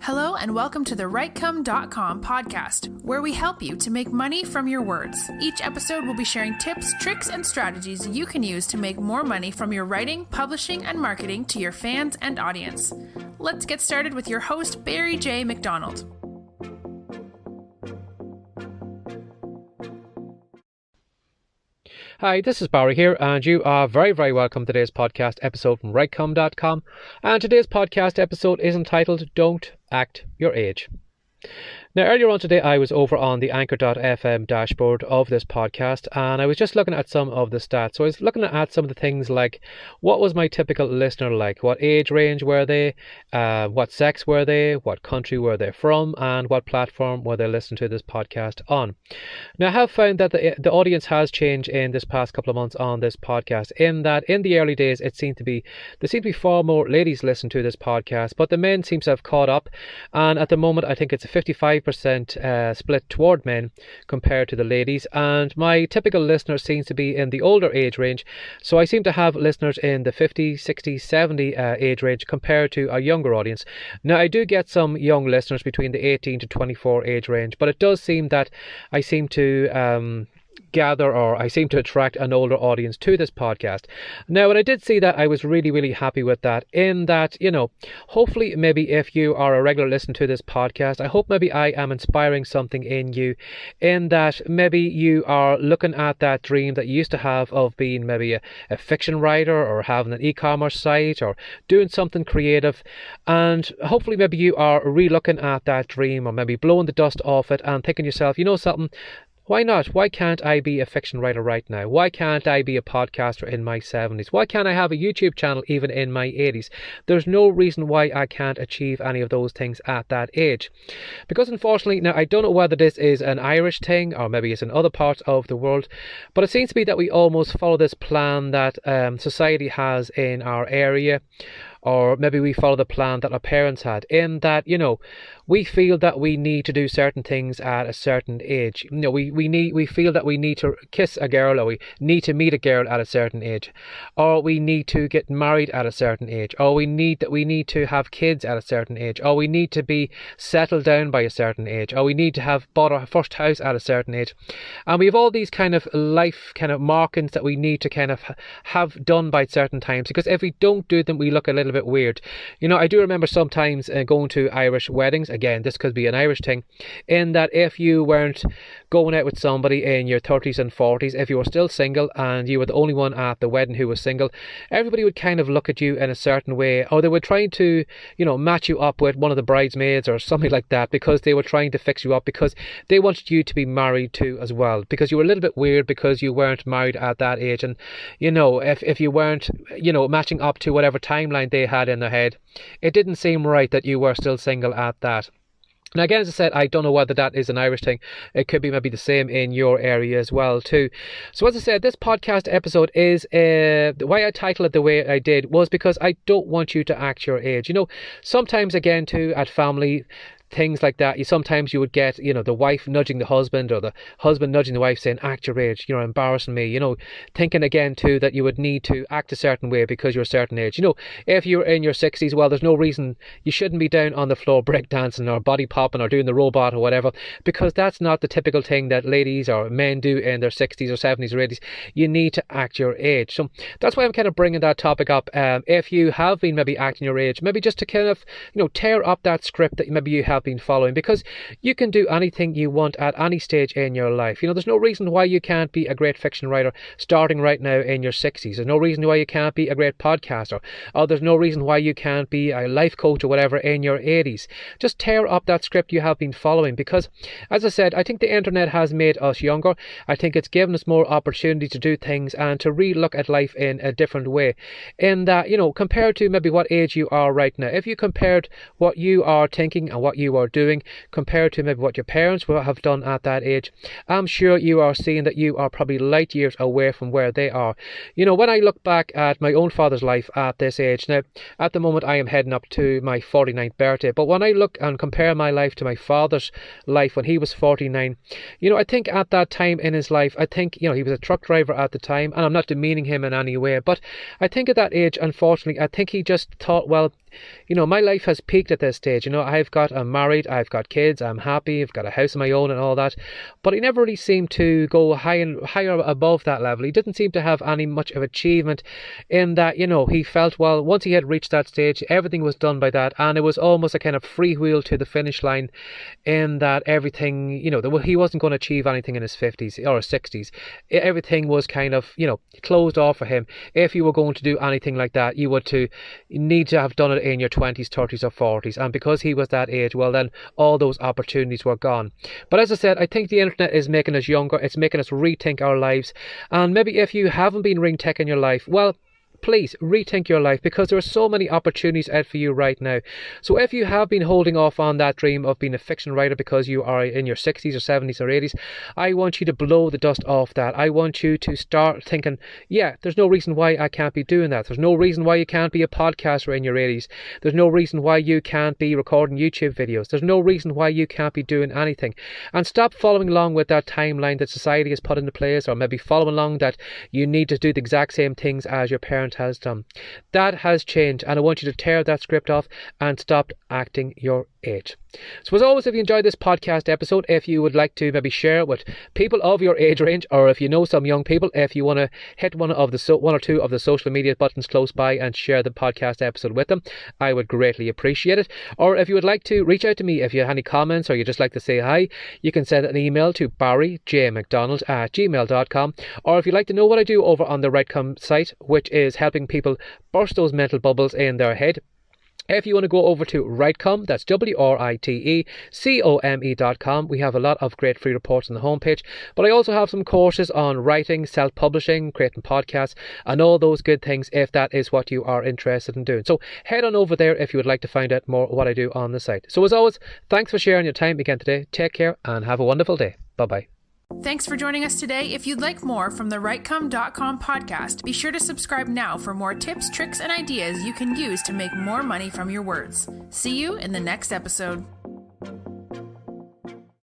Hello and welcome to the WriteCome.com podcast, where we help you to make money from your words. Each episode will be sharing tips, tricks, and strategies you can use to make more money from your writing, publishing, and marketing to your fans and audience. Let's get started with your host, Barry J. McDonald. Hi, this is Barry here, and you are very welcome to today's podcast episode from WriteCome.com. And today's podcast episode is entitled Don't Act Your Age. Now, earlier on today, I was over on the Anchor.fm dashboard of this podcast, and I was just looking at some of the stats. So I was looking at some of the things like, what was my typical listener like? What age range were they? What sex were they? What country were they from? And what platform were they listening to this podcast on? Now, I have found that the audience has changed in this past couple of months on this podcast, in that in the early days, there seemed to be far more ladies listening to this podcast, but the men seem to have caught up. And at the moment, I think it's a 55% split toward men compared to the ladies, and my typical listener seems to be in the older age range, so I seem to have listeners in the 50, 60, 70 age range compared to a younger audience. Now, I do get some young listeners between the 18 to 24 age range, but it does seem that I seem to I seem to attract an older audience to this podcast. Now, when I did see that, I was really happy with that, in that, hopefully maybe if you are a regular listener to this podcast, I hope maybe I am inspiring something in you, in that maybe you are looking at that dream that you used to have of being maybe a fiction writer, or having an e-commerce site, or doing something creative, and hopefully maybe you are re-looking at that dream, or maybe blowing the dust off it and thinking to yourself, you know something, why not? Why can't I be a fiction writer right now? Why can't I be a podcaster in my 70s? Why can't I have a YouTube channel even in my 80s? There's no reason why I can't achieve any of those things at that age. Because unfortunately, now I don't know whether this is an Irish thing or maybe it's in other parts of the world, but it seems to be that we almost follow this plan that society has in our area, or maybe we follow the plan that our parents had, in that, we feel that we need to do certain things at a certain age. We feel that we need to kiss a girl, or we need to meet a girl at a certain age, or we need to get married at a certain age, or we need to have kids at a certain age, or we need to be settled down by a certain age, or we need to have bought our first house at a certain age. And we have all these kind of life kind of markings that we need to kind of have done by certain times, because if we don't do them, we look a little bit weird. I do remember sometimes going to Irish weddings. Again, this could be an Irish thing, in that if you weren't going out with somebody in your 30s and 40s, if you were still single and you were the only one at the wedding who was single, everybody would kind of look at you in a certain way, or they were trying to, match you up with one of the bridesmaids or something like that, because they were trying to fix you up, because they wanted you to be married to as well, because you were a little bit weird because you weren't married at that age. And, if you weren't, matching up to whatever timeline they had in their head, it didn't seem right that you were still single at that. Now, again, as I said, I don't know whether that is an Irish thing. It could be maybe the same in your area as well, too. So, as I said, this podcast episode is, why I titled it the way I did was because I don't want you to act your age. Sometimes, again, too, at family things like that, sometimes you would get, the wife nudging the husband, or the husband nudging the wife, saying, act your age, you're embarrassing me, thinking again too that you would need to act a certain way because you're a certain age. If you're in your 60s, well, there's no reason you shouldn't be down on the floor breakdancing or body popping or doing the robot or whatever, because that's not the typical thing that ladies or men do in their 60s or 70s or 80s. You need to act your age. So that's why I'm kind of bringing that topic up. If you have been maybe acting your age, maybe just to kind of, tear up that script that maybe you have been following, because you can do anything you want at any stage in your life. There's no reason why you can't be a great fiction writer starting right now in your 60s. There's no reason why you can't be a great podcaster, or there's no reason why you can't be a life coach or whatever in your 80s. Just tear up that script you have been following, because, as I said, I think the internet has made us younger. I think it's given us more opportunity to do things and to re-look at life in a different way, in that, compared to maybe what age you are right now. If you compared what you are thinking and what you are doing compared to maybe what your parents will have done at that age, I'm sure you are seeing that you are probably light years away from where they are. When I look back at my own father's life at this age, now at the moment I am heading up to my 49th birthday, but when I look and compare my life to my father's life when he was 49, I think at that time in his life, I think, he was a truck driver at the time, and I'm not demeaning him in any way, but I think at that age, unfortunately, I think he just thought, well, my life has peaked at this stage. I'm married, I've got kids, I'm happy, I've got a house of my own and all that. But he never really seemed to go higher above that level. He didn't seem to have any much of achievement in that, he felt, well, once he had reached that stage, everything was done by that, and it was almost a kind of freewheel to the finish line, in that everything, he wasn't going to achieve anything in his 50s or 60s. Everything was kind of, closed off for him. If you were going to do anything like that, you need to have done it in your 20s, 30s or 40s. And because he was that age, well then all those opportunities were gone. But as I said, I think the internet is making us younger. It's making us rethink our lives. And maybe if you haven't been rethinking your life, well, please rethink your life, because there are so many opportunities out for you right now. So if you have been holding off on that dream of being a fiction writer because you are in your 60s or 70s or 80s, I want you to blow the dust off that. I want you to start thinking, yeah, there's no reason why I can't be doing that. There's no reason why you can't be a podcaster in your 80s. There's no reason why you can't be recording YouTube videos. There's no reason why you can't be doing anything. And stop following along with that timeline that society has put into place, or maybe following along that you need to do the exact same things as your parents has done. That has changed, and I want you to tear that script off and stop acting your age. So as always, if you enjoyed this podcast episode, if you would like to maybe share it with people of your age range, or if you know some young people, if you want to hit one or two of the social media buttons close by and share the podcast episode with them, I would greatly appreciate it. Or if you would like to reach out to me, if you have any comments or you just like to say hi, you can send an email to barryjmcdonald@gmail.com. Or if you'd like to know what I do over on the Rightcome site, which is helping people burst those mental bubbles in their head, if you want to go over to Rightcome, that's WRITECOME.com. We have a lot of great free reports on the homepage, but I also have some courses on writing, self-publishing, creating podcasts, and all those good things if that is what you are interested in doing. So head on over there if you would like to find out more what I do on the site. So as always, thanks for sharing your time again today. Take care and have a wonderful day. Bye-bye. Thanks for joining us today. If you'd like more from the Rightcome.com podcast, be sure to subscribe now for more tips, tricks, and ideas you can use to make more money from your words. See you in the next episode.